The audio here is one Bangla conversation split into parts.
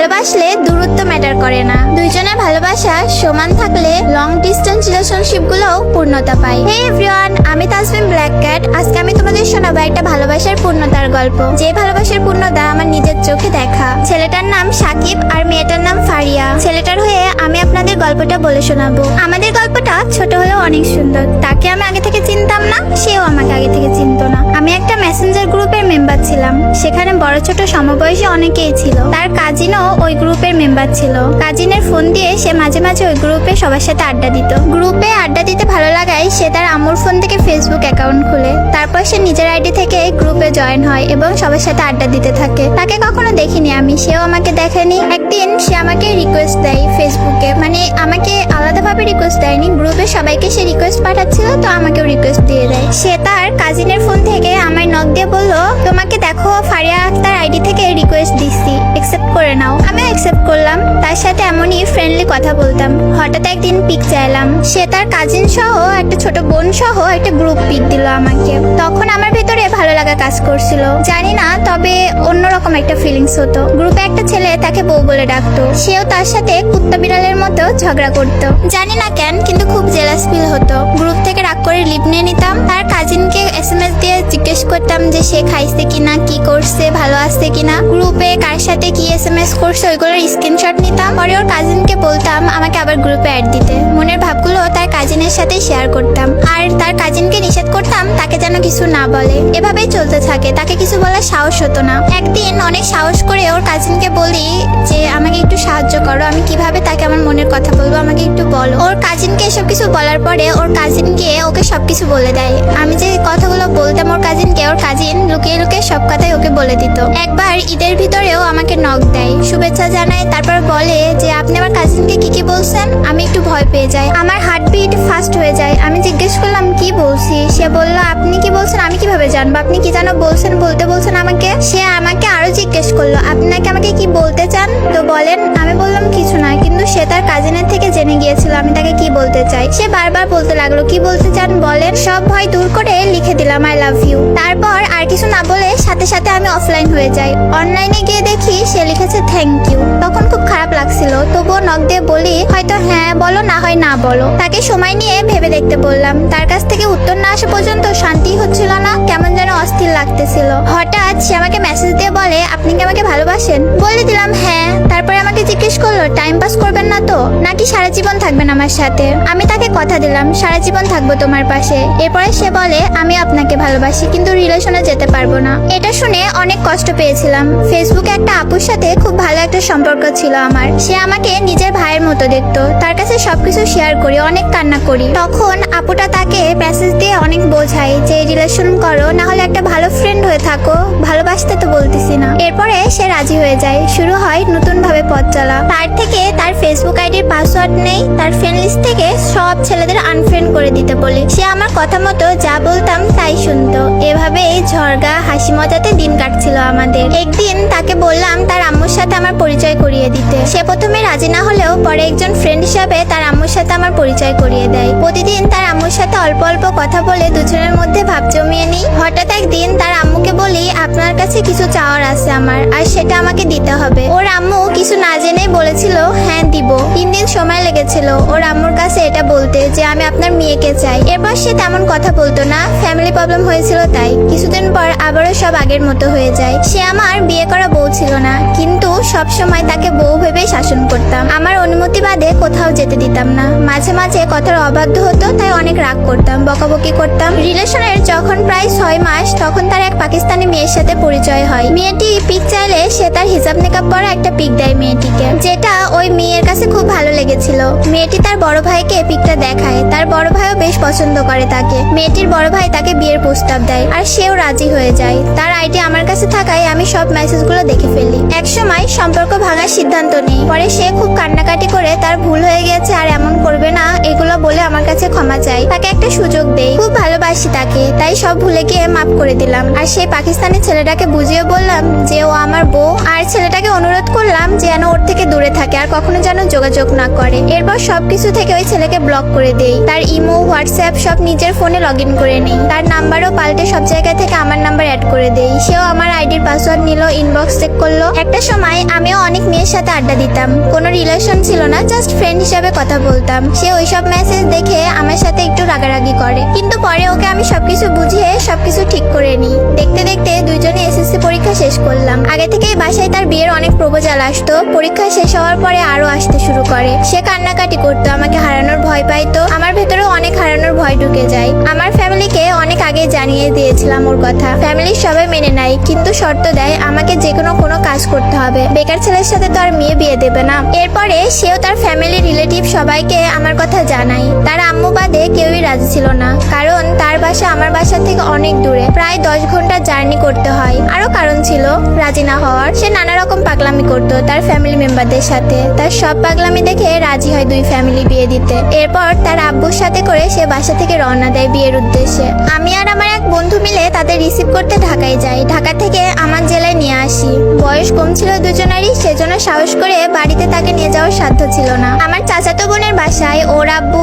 ভালোবাসলে দূরত্ব ম্যাটার করে না, দুইজনের ভালোবাসা সমান থাকলে লং ডিস্টেন্স রিলেশনশিপ গুলোও পূর্ণতা পায়। হে এভরিওয়ান, আমি তাসমিন ব্ল্যাক ক্যাট। আজকে আমি তোমাদের শোনাবো একটা ভালোবাসার পূর্ণতার গল্প, যে ভালোবাসার পূর্ণতা আমার নিজের চোখে দেখা। ছেলেটার নাম সাকিব আর মেয়েটার নাম ফারিয়া। ছেলেটার হয়ে আমি আপনাদের গল্পটা বলে শোনাবো। আমাদের গল্পটা ছোট হলেও অনেক সুন্দর। তাকে আমি আগে থেকে চিনতাম না, সেও আমাকে আগে থেকে চিনতো না। আমি একটা মেসেঞ্জার গ্রুপের মেম্বার ছিলাম, সেখানে বড় ছোট সমবয়সী অনেকেই ছিল। তার কাজিনও ওই গ্রুপের মেম্বার ছিল। কাজিনের ফোন দিয়ে সে মাঝে মাঝে ওই গ্রুপে সবার সাথে আড্ডা দিত। গ্রুপে আড্ডা দিতে ভালো লাগায় সে তার আম্মুর ফোন থেকে ফেসবুক অ্যাকাউন্ট খুলে তারপর সে নিজের আইডি থেকে গ্রুপে জয়েন হয় এবং সবার সাথে আড্ডা দিতে থাকে। তাকে কখনো দেখিনি আমি, সেও আমাকে দেখেনি। একদিন সে আমাকে রিকোয়েস্ট দেয় ফেসবুকে, মানে আমাকে আলাদাভাবে রিকোয়েস্ট দেয়নি, গ্রুপে সবাইকে সে রিকোয়েস্ট পাঠাচ্ছিল, তো আমাকেও রিকোয়েস্ট দিয়ে দেয়। সে তার কাজিনের ফোন থেকে আমায় নক দিয়ে বলল, তোমাকে দেখো ফারিয়া আক্তার আইডি থেকে রিকোয়েস্ট দিচ্ছি, একসেপ্ট করে নাও। আমিও একসেপ্ট করলাম। তার সাথে এমনই ফ্রেন্ডলি কথা বলতাম। হঠাৎ একদিন পিক চাইলাম, সে তার কাজিন সহ একটা ছোট বোন সহ একটা গ্রুপ পিক দিল আমাকে। তখন আমার ভেতরে ভালো লাগা কাজ করছিল, জানি না, তবে অন্যরকম একটা ফিলিংস হতো। গ্রুপে একটা ছেলে তাকে বউ বলে ডাকতো, সেও তার সাথে কুত্তা বিড়ালের মতো ঝগড়া করতো, জানি না কেন, কিন্তু খুব জেলাস ফিল হতো। গ্রুপ থেকে রাগ করে লিভ নিয়ে নিতাম। তার কাজিনকে এসএমএস দিয়ে জিজ্ঞেস করতাম যে সে খাইছে কিনা, কি করছে, ভালো আছে কিনা, গ্রুপে কার সাথে কি এসএমএস করছে ওইগুলোর স্ক্রিনশট নিতাম। পরে ওর কাজিনকে বলতাম আমাকে আবার গ্রুপে অ্যাড দিতে। মনের ভাবগুলো তার কাজিনের সাথে শেয়ার করতাম, আর তার কাজিনকে নিষেধ করতাম তাকে যেন কিছু না বলে। এভাবেই চলতে থাকে, তাকে কিছু বলার সাহস হতো না। একদিন অনেক সাহস করে ওর কাজিনকে বলি যে আমাকে একটু সাহায্য করো, আমি কিভাবে তাকে আমার মনের কথা বলবো, আমাকে একটু বলো। ওর কাজিনকে এসব কিছু বলার পরে ওর কাজিন গিয়ে ওকে সবকিছু বলে দেয়। আমি যে কথাগুলো বলতাম ওর কাজিনকে, ওর কাজিন লুকিয়ে লুকিয়ে সব কথাই ওকে বলে দিত। একবার ঈদের ভিতরেও আমাকে নক দেয়, শুভেচ্ছা জানায়, তারপর বলে যে আপনি আমার কাজিনকে কি কি বলছেন। আমি একটু ভয় পেয়ে যাই, আমার হার্টবিট ফাস্ট হয়ে যায়। আমি জিজ্ঞেস করলাম কি বলছি, সে বলল আপনি কি বলছেন আমি কিভাবে জানবো, আপনি কি যেন বলছেন, বলতে বলছেন আমাকে। সে আমাকে আরো জিজ্ঞেস করলো আপনি নাকি আমাকে কি বলতে চান, তো বলেন। আমি বললাম কিছু না, কিন্তু সে তার কাজিনের থেকে জেনে গিয়েছিল আমি তাকে কি বলতে চাই। সে বারবার বলতে লাগলো কি বলতে চান বলেন। সব ভয় দূর করে লিখে দিলাম আই লাভ ইউ। তারপর আর কিছু না বলে সাথে সাথে আমি অফলাইন হয়ে যাই। অনলাইনে গিয়ে দেখি সে লিখেছে থ্যাংক ইউ। তখন খুব খারাপ লাগছিল, তবুও নক দিয়ে বলি হয়তো হ্যাঁ বলো, না হয় না বলো। তাকে সময় নিয়ে ভেবে দেখতে বললাম। তার কাছ থেকে উত্তর না আসা পর্যন্ত শান্তি হচ্ছিল না, কেমন যেন অস্থির লাগতেছিল। হঠাৎ সে আমাকে মেসেজ দিয়ে বলে আপনি কি আমাকে ভালোবাসেন। বলে দিলাম হ্যাঁ। তারপরে আমাকে জিজ্ঞেস করলো টাইম পাস করবেন না তো, নাকি সারা জীবন থাকবেন আমার সাথে। আমি তাকে কথা দিলাম সারা জীবন থাকবো তোমার পাশে। এরপরে সে বলে আমি আপনাকে ভালোবাসি, কিন্তু রিলেশনে যেতে পারবো না। এটা শুনে অনেক কষ্ট পেয়েছিলাম। ফেসবুকে একটা আপুর সাথে খুব ভালো একটা সম্পর্ক ছিল আমার। সে আমাকে নিজের ভাইয়ের মতো দেখতো, তার কাছে সবকিছু শেয়ার করি, অনেক কান্না করি। তখন আপুটা তাকে মেসেজ দিয়ে অনেক বোঝায় যে রিলেশন করো, না হলে একটা ভালো ফ্রেন্ড হয়ে থাকো, ভালোবাসতে তো বলতেছি না। এরপরে সে রাজি হয়ে যায়, শুরু হয় নতুন ভাবে পথ চলা। তার থেকে তার ফেসবুক আইডির পাসওয়ার্ড নেই, তার ফ্রেন্ড লিস্ট থেকে সব ছেলেদের আনফ্রেন্ড করে দিতে বলি। সে আমার কথা মতো যা বলতাম তাই শুনতো। এভাবেই ঝরগা হাসি মজাতে দিন কাটছিল আমাদের। একদিন তাকে বললাম তার আম্মুর সাথে আমার পরিচয় করিয়ে দিতে। সে প্রথমে রাজি না হলেও পরে একজন ফ্রেন্ড হিসাবে তার আম্মুর সাথে আমার পরিচয় করিয়ে দেয়। প্রতিদিন তার আম্মুর সাথে অল্প অল্প কথা বলে দুজনের মধ্যে ভাব জমিয়ে নিই। হঠাৎ একদিন তার আম্মুকে বলি আপনার কাছে কিছু চাওয়ার আছে আমার, আর সেটা আমাকে দিতে হবে। ওর আম্মু কিছু না জেনেই বলেছিল হ্যাঁ দিব। 3 দিন সময় লেগেছিল ওর আম্মুর কাছে এটা বলতে যে আমি আপনার মেয়েকে চাই। এরপর সে তেমন কথা বলতো না, ফ্যামিলি প্রবলেম হয়েছিল তাই। কিছুদিন পর আবারও সব আগের মতো হয়ে যায়। সে আমার বিয়ে করা বউ ছিল না, কিন্তু সব সময় তাকে বউ ভেবেই শাসন করতাম। আমার অনুমতি বাদে কোথাও যেতে দিতাম না। মাঝে মাঝে কথার অবাধ্য হতো, তাই অনেক রাগ করতাম, বকাবকি করতাম। রিলেশনের যখন প্রায় 6 মাস, তখন তার এক পাকিস্তানি মেয়ের সাথে পরিচয় হয়। মেয়েটি পিক চাইলে সে তার হিজাব নিকাব পরা একটা পিক দেয় মেয়েটিকে, যেটা ওই মেয়ের কাছে খুব ভালো লেগেছিল। মেয়েটি তার বড় ভাইকে পিকটা দেখায়, তার বড় ভাইও বেশ পছন্দ করে তাকে। মেয়েটির বড় ভাই তাকে বিয়ের প্রস্তাব দেয়, আর সেও রাজি হয়ে যায়। তার আইডি আমার কাছে থাকায় আমি সব মেসেজগুলো দেখে ফেলি। একসময় সম্পর্ক ভাঙার সিদ্ধান্ত নেই। পরে সে খুব কান্নাকাটি করে তার ভুল হয়ে গেছে আর এমন করবে না এগুলো বলে আমার কাছে ক্ষমা চাই। তাকে একটা সুযোগ দেই, খুব ভালোবাসি তাকে, তাই সব ভুলে গিয়ে মাফ করে দিলাম। আর সেই পাকিস্তানি ছেলেটাকে বুঝিয়ে বললাম যে ও আমার বউ, আর ছেলেটাকে অনুরোধ করলাম যে যেন ওর থেকে দূরে থাকে আর কখনো যেন যোগাযোগ না করে। এরপর সবকিছু থেকে ওই ছেলেকে ব্লক করে দেই। তার ইমো, হোয়াটসঅ্যাপ সব নিজের ফোনে লগ ইন করে নেই। তার নাম্বারও পাল্টে সব জায়গা থেকে আমার নাম্বার অ্যাড করে দেই। সেও আমার আইডির পাসওয়ার্ড নিল, ইনবক্স চেক করলো। একটা সময় আমিও অনেক মেয়ের সাথে আড্ডা দিতাম, কোনো রিলেশন ছিল না, জাস্ট ফ্রেন্ড হিসাবে কথা বলতাম। সে ওইসব মেসেজ দেখে আমার সাথে একটু রাগারাগি করে, কিন্তু পরে ওকে আমি সবকিছু বুঝিয়ে সবকিছু ঠিক করে নিই। দেখতে দেখতে দুইজনে এসএসসি পরীক্ষা শেষ করলাম। আগে থেকেই বাসায় তার বিয়ের অনেক প্রপোজাল আসতো। পরীক্ষা শেষ হওয়ার পরে আরো আসতে শুরু করে। সে কান্নাকাটি করতো, আমাকে হারানোর ভয় পাইতো। আমার ভেতরেও অনেক হারানোর ভয় ঢুকে যায়। আমার ফ্যামিলিকে অনেক আগে জানিয়ে দিয়েছিলাম ওর কথা। ফ্যামিলির সবাই মেনে নেয়, কিন্তু শর্ত দেয় আমাকে যে কোনো কাজ করতে হবে। বেকার ছেলের সাথে তো আর মেয়ে বিয়ে দেবে না। এরপরে সেও তার ফ্যামিলি, রিলেটিভ সবাইকে আমার কথা জানায়। তার আম্মু বাদে কেউই রাজি ছিল না, কারণ তার বাসা আমার বাসা থেকে অনেক দূরে, প্রায় 10 ঘন্টা জার্নি করতে হয়। আরো কারণ ছিল রাজি না হওয়ার। সে নানা রকম পাগলামি করতো তার ফ্যামিলি মেম্বারদের সাথে। তার সব পাগলামি দেখে রাজি হয় দুই ফ্যামিলি বিয়ে দিতে। এরপর তার আব্বুর সাথে করে সে বাসা থেকে রওনা দেয় বিয়ের উদ্দেশ্যে। আমি আর আমার এক বন্ধু মিলে তাদের রিসিভ করতে ঢাকায় যাই। ঢাকা থেকে আমার জেলায় নিয়ে আসি। বয়স কম ছিল দুজনেরই, সেজন্য সাহস করে বাড়িতে তাকে নিয়ে যাওয়ার সাধ্য ছিল না। আমার চাচাতো বোনের বাসায় ওর আব্বু,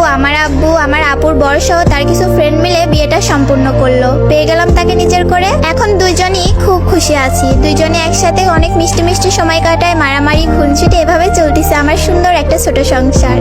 আমার আপুর বর সহ তার কিছু ফ্রেন্ড মিলে বিয়েটা সম্পূর্ণ করলো। পেয়ে গেলাম তাকে নিজের করে। এখন দুইজনই খুব খুশি আছি। দুইজনে একসাথে অনেক মিষ্টি মিষ্টি সময় কাটায়, মারামারি, খুনসুটি, এভাবে চলতেছে আমার সুন্দর একটা ছোট সংসার।